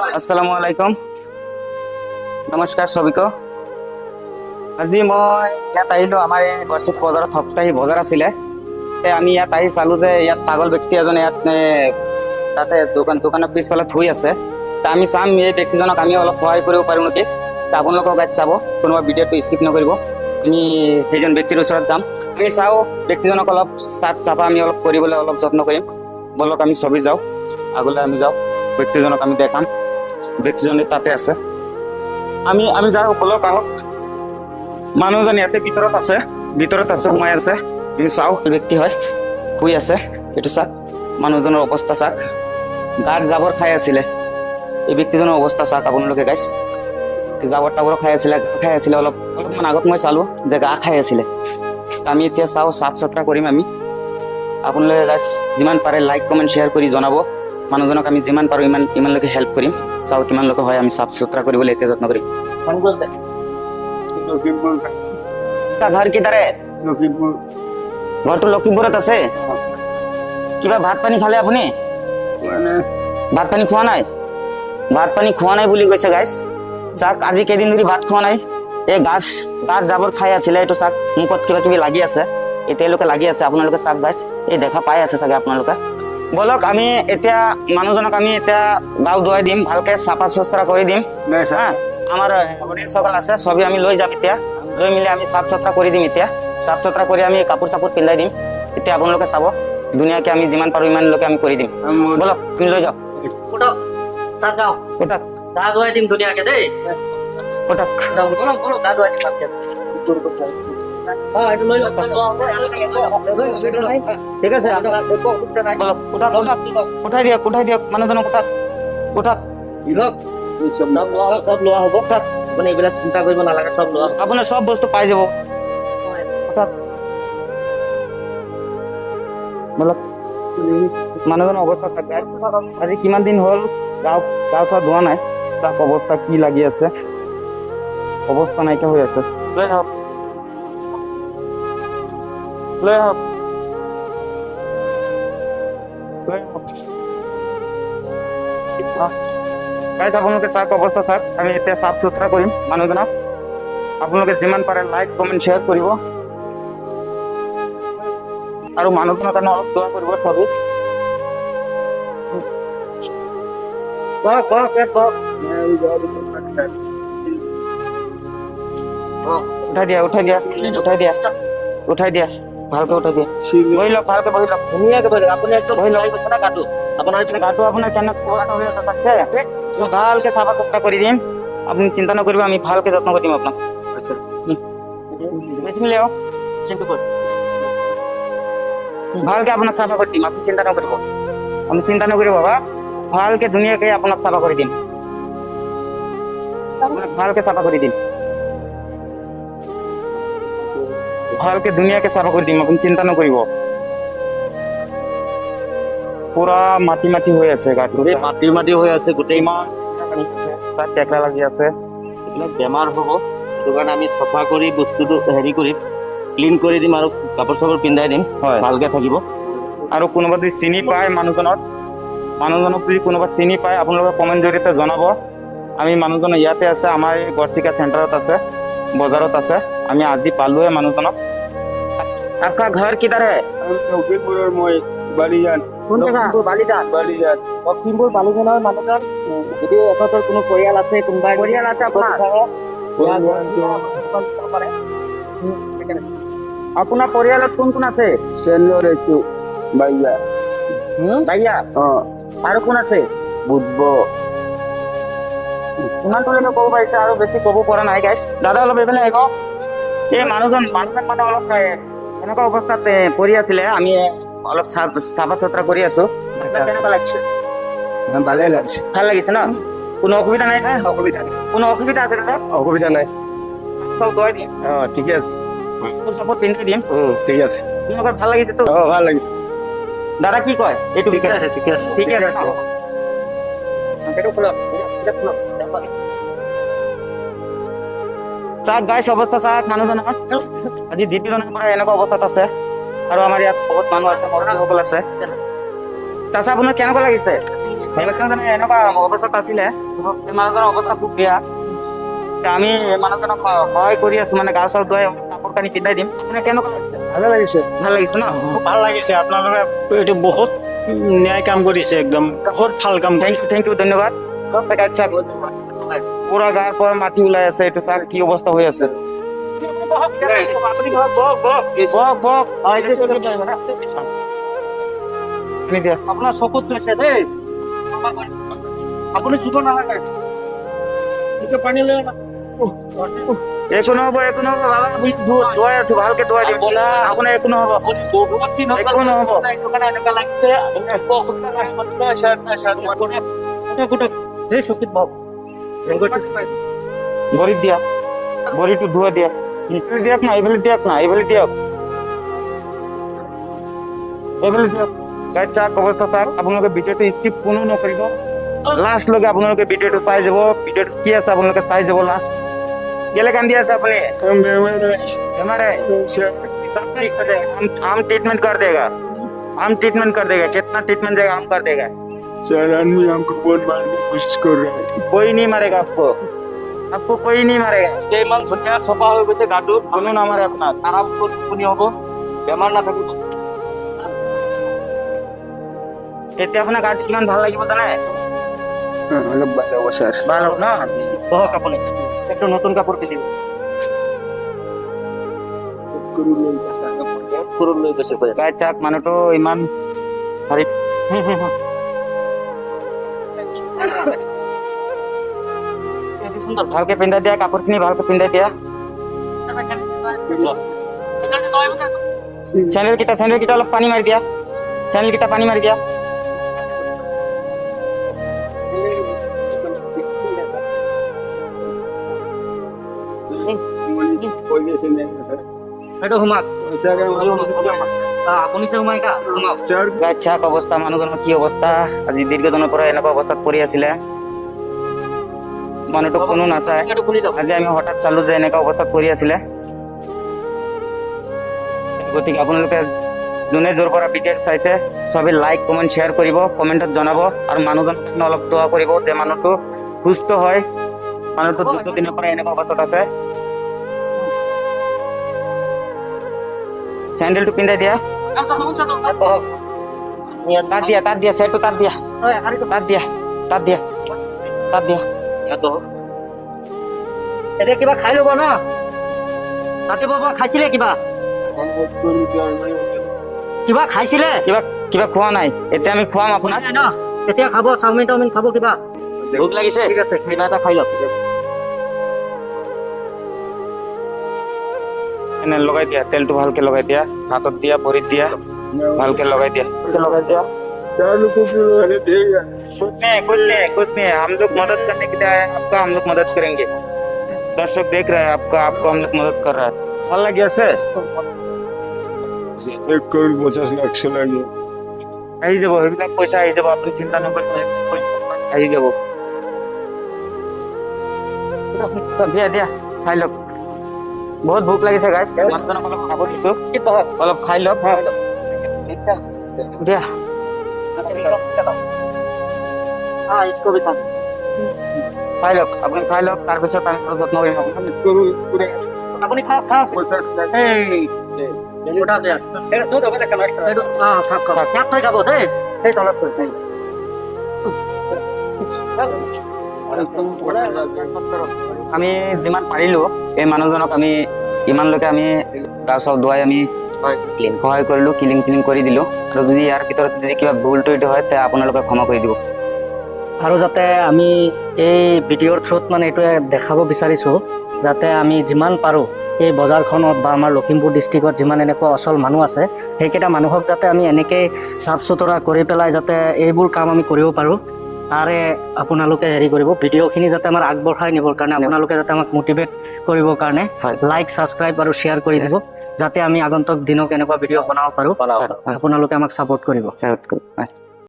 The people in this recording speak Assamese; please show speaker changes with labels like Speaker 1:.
Speaker 1: আসসালামু আলাইকুম, নমস্কাৰ সবিকো। আজি মই ইয়াত আহিলোঁ। আমাৰ এই গড়চুক বজাৰত সপ্তাহী বজাৰ আছিলে। আমি ইয়াত আহি চালোঁ যে ইয়াত পাগল ব্যক্তি এজন ইয়াত তাতে দোকানৰ পিছফালে থৈ আছে। আমি চাম এই ব্যক্তিজনক আমি অলপ সহায় কৰিব পাৰোঁ নেকি। আপোনালোকৰ গাইড চাব, কোনোবা ভিডিঅ'টো স্কিপ নকৰিব। আমি সেইজন ব্যক্তিৰ ওচৰত যাম, আমি চাওঁ ব্যক্তিজনক অলপ চাফ চাফা আমি অলপ কৰিবলৈ অলপ যত্ন কৰিম। বলক আমি ছবি যাওঁ, আগলৈ আমি যাওঁ, ব্যক্তিজনক আমি দেখাম। ব্যক্তিজনে তাতে আছে, আমি যাওঁ, বলক আহক। মানুহজন ইয়াতে ভিতৰত আছে সোমাই আছে। তুমি চাওঁ ব্যক্তি হয়, শুই আছে। এইটো চাওক, মানুহজনৰ অৱস্থা চাওক, গাত জাবৰ খাই আছিলে। এই ব্যক্তিজনৰ অৱস্থা চাওক আপোনালোকে গাইছ, জাবৰ টাবৰ খাই আছিলে অলপমান আগত মই চালোঁ যে গা খাই আছিলে। আমি এতিয়া চাওঁ, চাফ চাফা কৰিম আমি। আপোনালোকে গাইছ যিমান পাৰে লাইক কমেণ্ট শ্বেয়াৰ কৰি জনাব। মানুহজনক আমি যিমান পাৰোঁ ইমানলৈকে হেল্প কৰিম। চাওঁ কিমান লোক হয়, আমি চাফ চুতৰা কৰিবলৈ এতিয়া যত্ন কৰিম। ঘৰ কিদাৰে? ঘৰটো লখিমপুৰত আছে। কিবা ভাত পানী খালে আপুনি? ভাত পানী খোৱা নাই? ভাত পানী খোৱা নাই বুলি কৈছে গাইছ। চাওক আজি কেইদিন ধৰি ভাত খোৱা নাই। এই গাছ জাবৰ খাই আছিলে। এইটো চাওক মুখত কিবা কিবি লাগি আছে, এতিয়ালৈকে লাগি আছে। আপোনালোকে চাওক গাইছ, এই দেখা পাই আছে চাগে আপোনালোকে। বলক আমি এতিয়া মানুহজনক আমি এতিয়া গাও ধুৱাই দিম, ভালকে চাফা চুতৰা কৰি দিম। আমাৰ সকল আছে, চবেই আমি লৈ যাম। এতিয়া লৈ মিলি আমি চাফ চুতৰা কৰি দিম। এতিয়া চাফ চুতৰা কৰি আমি কাপোৰ চাপোৰ পিন্ধাই দিম। এতিয়া আপোনালোকে চাব, ধুনীয়াকে আমি যিমান পাৰোঁ ইমানলৈকে আমি কৰি দিম। বলক তুমি লৈ যাওঁ,
Speaker 2: গা ধুৱাই দিম ধুনীয়াকে দেই।
Speaker 1: ঠিক আছে, উঠাই দিয়ক মানুহজনক, উঠাক।
Speaker 2: সব লোৱা হ'ব, আপুনি এইবিলাক চিন্তা কৰিব নালাগে, সব লোৱা হ'ব।
Speaker 1: আপোনাৰ সব বস্তু পাই যাব। মানুহজনৰ অৱস্থা আজি কিমান দিন হ'ল গা চা ধোৱা নাই। তাক অৱস্থা কি লাগি আছে, অৱস্থা নাইকিয়া হৈ আছে। লৈ আহক। আপোনালোকে চাওক অৱস্থা চাওক। আমি এতিয়া চাফ চুতৰা কৰিম মানুহজনক। আপোনালোকে যিমান পাৰে লাইক কমেণ্ট শ্বেয়াৰ কৰিব আৰু মানুহজনৰ কাৰণে অলপ দোৱা কৰিব। চবেই উঠাই দিয়া ভালকে উঠাই দিয়া। বহি লওক, ভালকে বহি লওক,
Speaker 2: ধুনীয়াকে বহি লওক। আপুনি একদম বহি লওক না গাটো।
Speaker 1: গাটো আপোনাৰ কেনেকুৱা হৈ আছে তাকছে ভালকে চাফা চুতৰা কৰি দিম। আপুনি চিন্তা নকৰিব, আমি ভালকে যত্ন কৰি দিম আপোনাক। মেচিন লৈ আহক, ভালকে আপোনাক চাফা কৰি দিম। আপুনি চিন্তা নকৰিব, বাবা। ভালকে ধুনীয়াকে আপোনাক চাফা কৰি দিম, ভালকে চাফা কৰি দিম, ভালকে ধুনীয়াকে চাফা কৰি দিম। আপুনি চিন্তা নকৰিব। পুৰা মাটি হৈ আছে, গাটো
Speaker 2: মাটি হৈ আছে গোটেই।
Speaker 1: টেকৰা লাগি আছে।
Speaker 2: এইবিলাক বেমাৰ হ'ব, সেইটো কাৰণে আমি চফা কৰি বস্তুটো হেৰি কৰিম, ক্লিন কৰি দিম আৰু কাপোৰ চাপোৰ পিন্ধাই দিম। ভালকে থাকিব।
Speaker 1: আৰু কোনোবা যদি চিনি পায় মানুহজনক যদি কোনোবা চিনি পায়, আপোনালোকে কমেণ্ট জৰিয়তে জনাব। আমি মানুহজন ইয়াতে আছে, আমাৰ এই গড়চিকা চেণ্টাৰত আছে, বজাৰত আছে। আমি আজি পালোৱে মানুহজনক। आपका घर किधर है?
Speaker 2: লখিমপুৰ বালিজানৰ মানুহজন। যদি এখেতৰ কোনো পৰিয়াল আছে, কোনোবাই
Speaker 1: পৰিয়াল আছে আপোনাৰ? আপোনাৰ পৰিয়ালত কোন কোন আছে? ভাইয়া আৰু কোন আছে? ইমানটোলৈকে ক'ব পাৰিছে, আৰু বেছি ক'ব পৰা নাই গাইছ। দাদা অলপ এইফালে আহিব। এই মানুহজন মানে অলপ এনেকুৱা অৱস্থাত পৰি আছিলে। আমি অলপ চাফা চুতৰা কৰি আছো। কেনেকুৱা লাগিছে?
Speaker 3: ভালে লাগছে।
Speaker 1: ভাল লাগিছে ন? কোনো অসুবিধা নাই? কোনো অসুবিধা আছে দাদা?
Speaker 3: অসুবিধা নাই।
Speaker 1: চব ধুৱাই দিম,
Speaker 3: ঠিকে আছে,
Speaker 1: চব পিন্ধাই দিম।
Speaker 3: ঠিক আছে।
Speaker 1: তোমালোকৰ ভাল লাগিছে তো?
Speaker 3: ভাল লাগিছে।
Speaker 1: দাদা কি কয়? এইটো
Speaker 2: ঠিকে আছে, ঠিকে আছে।
Speaker 1: ঠিকে আছে ন? চাওক গাইছ, অৱস্থা চাওক মানুহজনৰ। আজি দ্বিতীয়জনৰ পৰা এনেকুৱা অৱস্থাত আছে। আৰু আমাৰ ইয়াত বহুত মানুহ আছে, মুৰব্বীসকল আছে। চাচা আপোনাৰ কেনেকুৱা লাগিছে? মানে এনেকুৱা অৱস্থাত আছিলে এই মানুহজনৰ অৱস্থা খুব বেয়া আমি মানুহজনক সহায় কৰি আছো মানে গা চাউ ধুৱাই কাপোৰ কানি পিন্ধাই দিম মানে কেনেকুৱা লাগিছে
Speaker 3: ভালে লাগিছে
Speaker 1: ভাল লাগিছে ন
Speaker 4: খুব ভাল লাগিছে আপোনালোকে এইটো বহুত ন্যায় কাম কৰিছে একদম বহুত ভাল কাম
Speaker 1: থেংক ইউ ধন্যবাদ চাওক পুৰা গাৰ পৰা মাটি ওলাই আছে এইটো চাওক কি অৱস্থা হৈ আছে বক বক পানী দিয়া
Speaker 4: আপোনাৰ চকুত লৈছে দেই আপুনি দিব নালাগে এইটো পানী লৈ
Speaker 1: একো নহব বাবা আমি ধুৱাই আছো ভালকে ধুৱাই দিম আপোনাৰ একো নহব একো নহব
Speaker 4: এনেকুৱা লাগিছে চকুত বক
Speaker 1: ভৰিত দিয়া ভৰিটো ধুৱাই দিয়া দিয়ক না এইফালে দিয়ক না এইফালে দিয়ক এইফালে দিয়ক গাইড চাওক অৱস্থা চাওক আপোনালোকে ভিডিঅ'টো স্কিপ কোনো নকৰিব লাষ্টলৈকে আপোনালোকে ভিডিঅ'টো চাই যাব ভিডিঅ'টো কি আছে আপোনালোকে চাই যাব লাষ্ট কেলে কান্দি আছে আপুনি बेमार है सब ठीक हो जाएगा हम ट्रीटमेंट कर देगा कितना ट्रीटमेंट देगा हम कर देगा
Speaker 3: सर आदमी हमको बहुत मारने की कोशिश कर रहा है
Speaker 1: कोई नहीं मारेगा आपको कोई नहीं मारेगा
Speaker 4: ইমান ধুনীয়া চফা হৈ গৈছে গাটো
Speaker 1: কোনো নামাৰে আপোনাক
Speaker 4: আৰাম টোপনি হ'ব বেমাৰ নাথাকিব
Speaker 1: এতিয়া আপোনাৰ গাটো কিমান ভাল লাগিব জানে
Speaker 3: अलग बात है वो सर
Speaker 1: ভাল হ'ব ন
Speaker 4: বহক আপুনি একটু নতুন কাপোৰ পিন্ধিব কুৰুল লৈ গৈছে কৈ
Speaker 1: গাইড চাওক মানুহটো ইমান হেৰি ভালকে পিন্ধাই দিয়া কাপোৰখিনি ভালকে পিন্ধাই দিয়া চেণ্ডেল কেইটা অলপ পানী মাৰি দিয়া চেণ্ডেল কেইটা পানী মাৰি দিয়া
Speaker 4: এইটো সোমাক আপুনি সোমাইকা সোমাওক
Speaker 1: গাইড চাওক অৱস্থা মানুহজনৰ কি অৱস্থা আজি দীৰ্ঘদিনৰ পৰা এনেকুৱা অৱস্থাত পৰি আছিলে মানুহটোক কোনো নাচায়
Speaker 4: এইটো খুলি দিয়ক
Speaker 1: আজি আমি হঠাৎ চালো যে এনেকুৱা অৱস্থাত পৰি আছিলে গতিকে আপোনালোকে যোনে য'ৰ পৰা ভিডিঅ' চাইছে চবেই লাইক কমেণ্ট শ্বেয়াৰ কৰিব কমেণ্টত জনাব আৰু মানুহজনক অলপ দোৱা কৰিব যে মানুহটো সুস্থ হয় মানুহটো দীৰ্ঘদিনৰ পৰা এনেকুৱা অৱস্থাত আছে চেণ্ডেলটো পিন্ধাই দিয়া তাত দিয়া চেটটো তাত দিয়া
Speaker 4: এতিয়া কিবা খাই ল'ব ন ৰাতিপুৱাৰ পৰা খাইছিলে কিবা খাইছিলে
Speaker 1: কিবা খোৱা নাই এতিয়া আমি খুৱাম আপোনাক
Speaker 4: ন তেতিয়া খাব চাওমিন টাউমিন খাব কিবা
Speaker 1: ভোক লাগিছে
Speaker 4: ঠিক আছে কিবা এটা খাই লওক
Speaker 1: এনে লগাই দিয়া তেলটো ভালকে লগাই দিয়া হাতত দিয়া ভৰিত দিয়া ভালকে লগাই দিয়া
Speaker 3: चार लोगों को मैंने देगा
Speaker 1: कुछ नहीं हम लोग मदद करने के लिए आए हैं आपका हम लोग मदद करेंगे दर्शक देख रहे हैं आपको हम लोग मदद कर रहा है साल लग गया से
Speaker 3: एक करोड़ 50 लाख सोलर
Speaker 1: আহি যাব সেইবিলাক পইচা আহি যাব আপুনি চিন্তা নকৰিব আহি যাব দিয়া খাই লওক বহুত ভোক লাগিছে গাইছ মানুহজনক অলপ খাব দিছো অলপ খাই লওক দিয়া
Speaker 4: इसको भी खा
Speaker 1: খাই লওক আপুনি খাই লওক তাৰপিছত আমি অলপ যত্ন কৰিম
Speaker 4: আপুনি খাওক গোটা দিয়া এইটো থৈ দিব এইটো খাওক খাওক থৈ খাব দেই সেই তলত থৈ
Speaker 1: আমি যিমান পাৰিলো এই মানুহজনক আমি ইমানলৈকে আমি গা চাউ ধুৱাই আমি সহায় কৰিলো ক্লিন কৰি দিলো আৰু যদি ইয়াৰ ভিতৰত যদি কিবা ভুল টুইট হয় তেতিয়া আপোনালোকে ক্ষমা কৰি দিব
Speaker 4: আৰু যাতে আমি এই ভিডিঅ'ৰ থ্ৰুত মানে এইটোৱে দেখাব বিচাৰিছোঁ যাতে আমি যিমান পাৰোঁ এই বজাৰখনত বা আমাৰ লখিমপুৰ ডিষ্ট্ৰিক্টত যিমান এনেকুৱা অচল মানুহ আছে সেইকেইটা মানুহক যাতে আমি এনেকৈ চাফ চুতৰা কৰি পেলাই যাতে এইবোৰ কাম আমি কৰিব পাৰোঁ তাৰে আপোনালোকে হেৰি কৰিব ভিডিঅ'খিনি যাতে আমাৰ আগবঢ়াই নিবৰ কাৰণে আপোনালোকে যাতে আমাক মটিভেট কৰিবৰ কাৰণে লাইক ছাবস্ক্ৰাইব আৰু শ্বেয়াৰ কৰি দিব যাতে আমি আগন্তুক দিনক এনেকুৱা ভিডিঅ' বনাব পাৰোঁ আপোনালোকে আমাক ছাপোৰ্ট কৰিব